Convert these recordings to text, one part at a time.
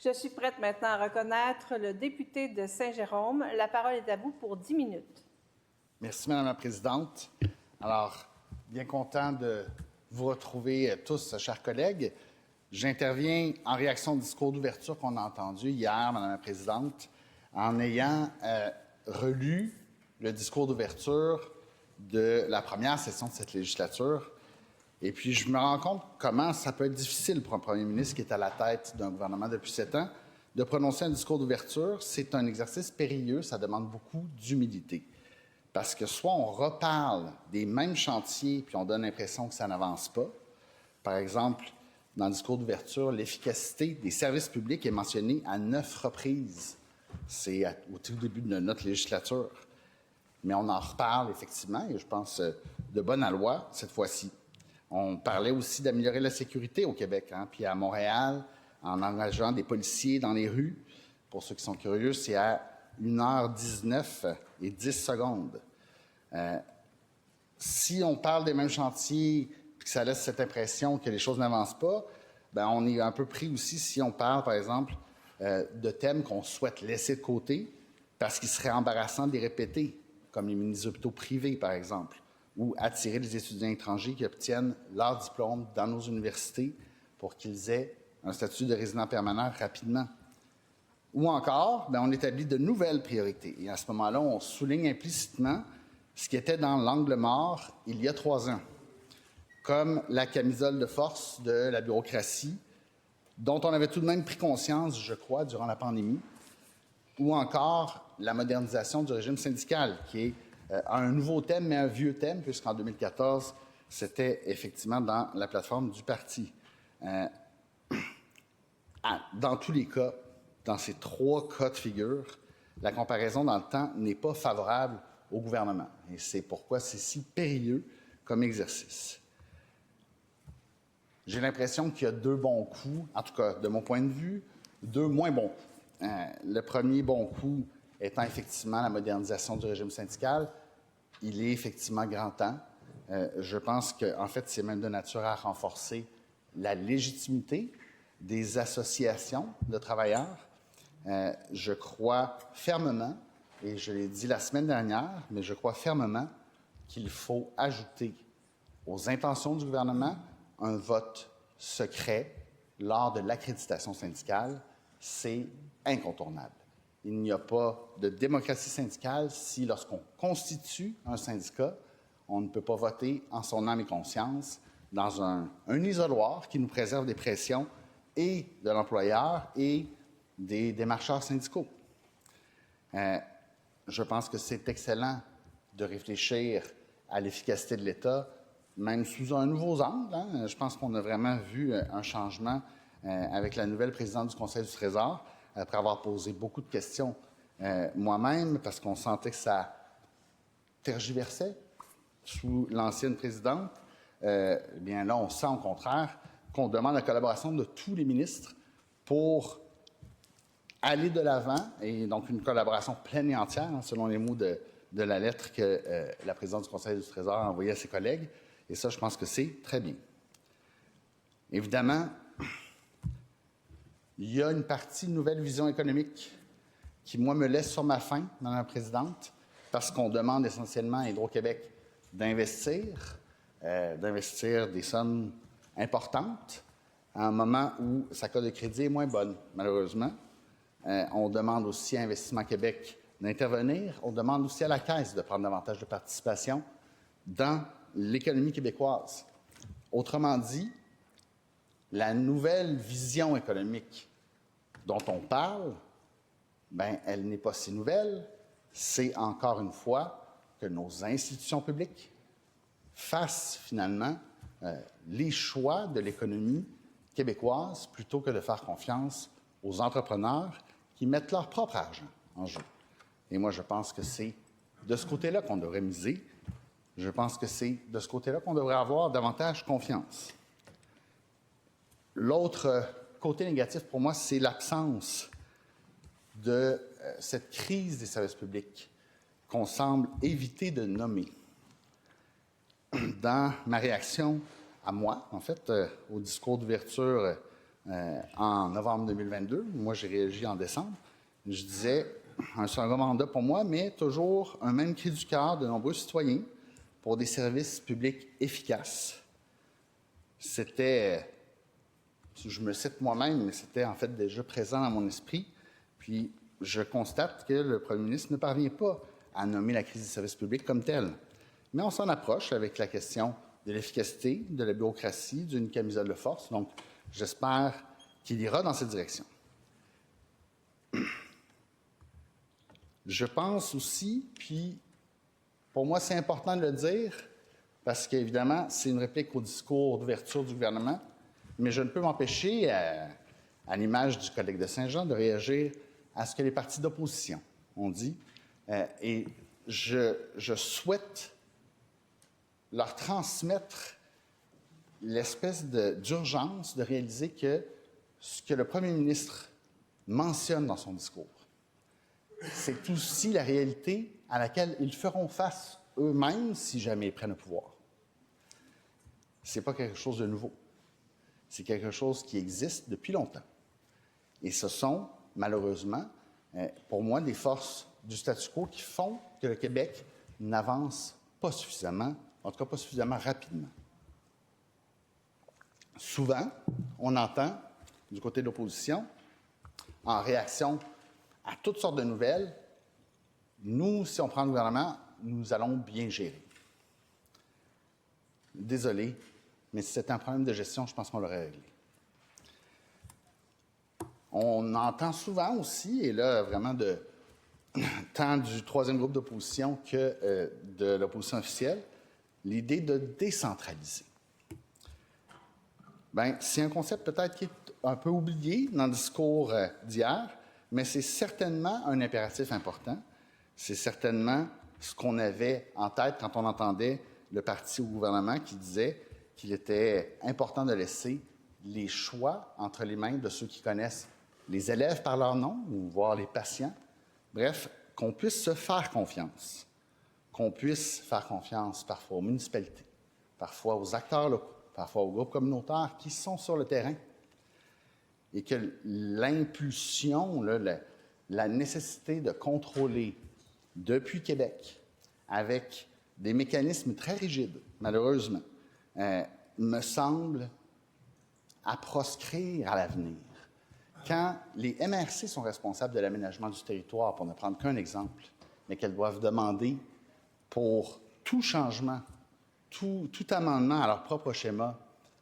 Je suis prête maintenant à reconnaître le député de Saint-Jérôme. La parole est à vous pour 10 minutes. Merci, Madame la Présidente. Alors, bien content de vous retrouver tous, chers collègues. J'interviens en réaction au discours d'ouverture qu'on a entendu hier, Madame la Présidente, en ayant relu le discours d'ouverture de la première session de cette législature. Et puis, je me rends compte comment ça peut être difficile pour un premier ministre qui est à la tête d'un gouvernement depuis 7 ans de prononcer un discours d'ouverture. C'est un exercice périlleux, ça demande beaucoup d'humilité. Parce que soit on reparle des mêmes chantiers puis on donne l'impression que ça n'avance pas. Par exemple, dans le discours d'ouverture, l'efficacité des services publics est mentionnée à 9 reprises. C'est au tout début de notre législature. Mais on en reparle effectivement, et je pense de bonne loi cette fois-ci. On parlait aussi d'améliorer la sécurité au Québec, puis à Montréal, en engageant des policiers dans les rues. Pour ceux qui sont curieux, c'est à 1h19 et 10 secondes. Si on parle des mêmes chantiers et que ça laisse cette impression que les choses n'avancent pas, bien, on est un peu pris aussi si on parle, par exemple, de thèmes qu'on souhaite laisser de côté parce qu'il serait embarrassant de les répéter, comme les mini-hôpitaux privés, par exemple, ou attirer les étudiants étrangers qui obtiennent leur diplôme dans nos universités pour qu'ils aient un statut de résident permanent rapidement. Ou encore, bien, on établit de nouvelles priorités. Et à ce moment-là, on souligne implicitement ce qui était dans l'angle mort il y a 3 ans, comme la camisole de force de la bureaucratie, dont on avait tout de même pris conscience, je crois, durant la pandémie, ou encore la modernisation du régime syndical, qui est un nouveau thème, mais un vieux thème, puisqu'en 2014, c'était effectivement dans la plateforme du parti. Dans tous les cas, dans ces 3 cas de figure, la comparaison dans le temps n'est pas favorable au gouvernement. Et c'est pourquoi c'est si périlleux comme exercice. J'ai l'impression qu'il y a 2 bons coups, en tout cas de mon point de vue, 2 moins bons coups. Le premier bon coup étant effectivement la modernisation du régime syndical. Il est effectivement grand temps. Je pense qu'en fait, c'est même de nature à renforcer la légitimité des associations de travailleurs. Je crois fermement, et je l'ai dit la semaine dernière, mais je crois fermement qu'il faut ajouter aux intentions du gouvernement un vote secret lors de l'accréditation syndicale. C'est incontournable. Il n'y a pas de démocratie syndicale si, lorsqu'on constitue un syndicat, on ne peut pas voter en son âme et conscience dans un isoloir qui nous préserve des pressions et de l'employeur et des démarcheurs syndicaux. Je pense que c'est excellent de réfléchir à l'efficacité de l'État, même sous un nouveau angle. Je pense qu'on a vraiment vu un changement avec la nouvelle présidente du Conseil du Trésor, après avoir posé beaucoup de questions moi-même, parce qu'on sentait que ça tergiversait sous l'ancienne présidente. Bien là, on sent au contraire qu'on demande la collaboration de tous les ministres pour aller de l'avant, et donc une collaboration pleine et entière, selon les mots de la lettre que la présidente du Conseil du Trésor a envoyée à ses collègues. Et ça, je pense que c'est très bien. Évidemment, il y a une partie de nouvelle vision économique qui, moi, me laisse sur ma faim, Madame la Présidente, parce qu'on demande essentiellement à Hydro-Québec d'investir des sommes importantes à un moment où sa cote de crédit est moins bonne, malheureusement. On demande aussi à Investissement Québec d'intervenir. On demande aussi à la Caisse de prendre davantage de participation dans l'économie québécoise. Autrement dit, la nouvelle vision économique dont on parle, bien, elle n'est pas si nouvelle. C'est encore une fois que nos institutions publiques fassent finalement les choix de l'économie québécoise plutôt que de faire confiance aux entrepreneurs qui mettent leur propre argent en jeu. Et moi, je pense que c'est de ce côté-là qu'on devrait miser. Je pense que c'est de ce côté-là qu'on devrait avoir davantage confiance. L'autre côté négatif pour moi, c'est l'absence de cette crise des services publics qu'on semble éviter de nommer. Dans ma réaction à moi, en fait, au discours d'ouverture en novembre 2022. Moi, j'ai réagi en décembre. Je disais, un second mandat pour moi, mais toujours un même cri du cœur de nombreux citoyens pour des services publics efficaces. C'était, je me cite moi-même, mais c'était en fait déjà présent dans mon esprit. Puis, je constate que le premier ministre ne parvient pas à nommer la crise des services publics comme telle. Mais on s'en approche avec la question de l'efficacité, de la bureaucratie, d'une camisole de force. Donc, j'espère qu'il ira dans cette direction. Je pense aussi, puis pour moi, c'est important de le dire, parce qu'évidemment, c'est une réplique au discours d'ouverture du gouvernement, mais je ne peux m'empêcher, à l'image du collègue de Saint-Jean, de réagir à ce que les partis d'opposition ont dit. Et je souhaite leur transmettre l'espèce d'urgence de réaliser que ce que le premier ministre mentionne dans son discours, c'est aussi la réalité à laquelle ils feront face eux-mêmes si jamais ils prennent le pouvoir. Ce n'est pas quelque chose de nouveau. C'est quelque chose qui existe depuis longtemps. Et ce sont, malheureusement, pour moi, des forces du statu quo qui font que le Québec n'avance pas suffisamment, en tout cas pas suffisamment rapidement. Souvent, on entend, du côté de l'opposition, en réaction à toutes sortes de nouvelles, nous, si on prend le gouvernement, nous allons bien gérer. Désolé, mais si c'était un problème de gestion, je pense qu'on l'aurait réglé. On entend souvent aussi, et là, vraiment tant du troisième groupe d'opposition que de l'opposition officielle, l'idée de décentraliser. Bien, c'est un concept peut-être qui est un peu oublié dans le discours d'hier, mais c'est certainement un impératif important. C'est certainement ce qu'on avait en tête quand on entendait le parti au gouvernement qui disait qu'il était important de laisser les choix entre les mains de ceux qui connaissent les élèves par leur nom ou voir les patients. Bref, qu'on puisse se faire confiance. Qu'on puisse faire confiance parfois aux municipalités, parfois aux acteurs locaux, parfois aux groupes communautaires qui sont sur le terrain. Et que l'impulsion, la nécessité de contrôler depuis Québec, avec des mécanismes très rigides, malheureusement, me semble à proscrire à l'avenir. Quand les MRC sont responsables de l'aménagement du territoire, pour ne prendre qu'un exemple, mais qu'elles doivent demander pour tout changement, tout amendement à leur propre schéma,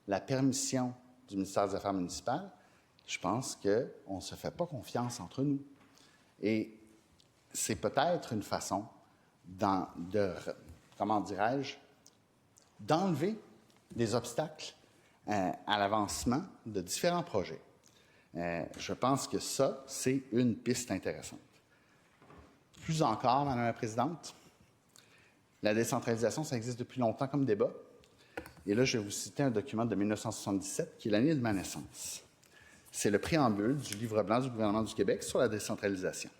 la permission du ministère des Affaires municipales, je pense qu'on ne se fait pas confiance entre nous. Et c'est peut-être une façon d'enlever des obstacles à l'avancement de différents projets. Je pense que ça, c'est une piste intéressante. Plus encore, Madame la Présidente, la décentralisation, ça existe depuis longtemps comme débat. Et là, je vais vous citer un document de 1977, qui est l'année de ma naissance. C'est le préambule du livre blanc du gouvernement du Québec sur la décentralisation.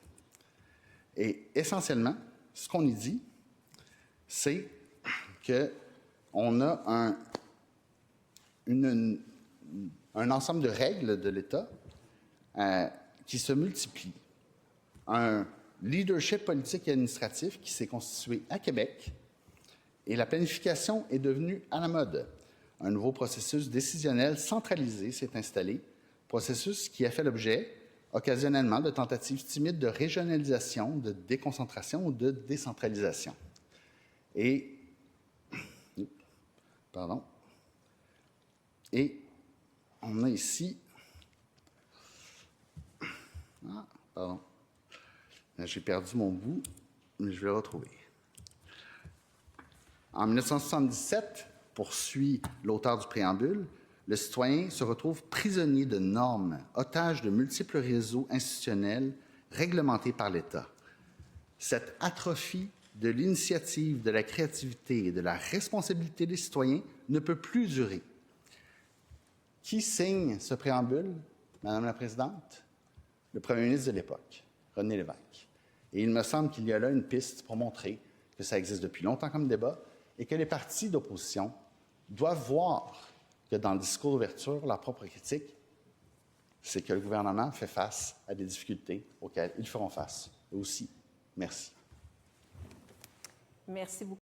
Et essentiellement, ce qu'on y dit, c'est qu'on a un ensemble de règles de l'État qui se multiplient. Un leadership politique et administratif qui s'est constitué à Québec et la planification est devenue à la mode. Un nouveau processus décisionnel centralisé s'est installé, processus qui a fait l'objet, occasionnellement, de tentatives timides de régionalisation, de déconcentration ou de décentralisation. Et on a ici... J'ai perdu mon bout, mais je vais le retrouver. En 1977, poursuit l'auteur du préambule, le citoyen se retrouve prisonnier de normes, otage de multiples réseaux institutionnels réglementés par l'État. Cette atrophie de l'initiative, de la créativité et de la responsabilité des citoyens ne peut plus durer. Qui signe ce préambule, Madame la Présidente? Le premier ministre de l'époque, René Lévesque. Et il me semble qu'il y a là une piste pour montrer que ça existe depuis longtemps comme débat et que les partis d'opposition doivent voir que dans le discours d'ouverture, leur propre critique c'est que le gouvernement fait face à des difficultés auxquelles ils feront face aussi. Merci. Merci beaucoup.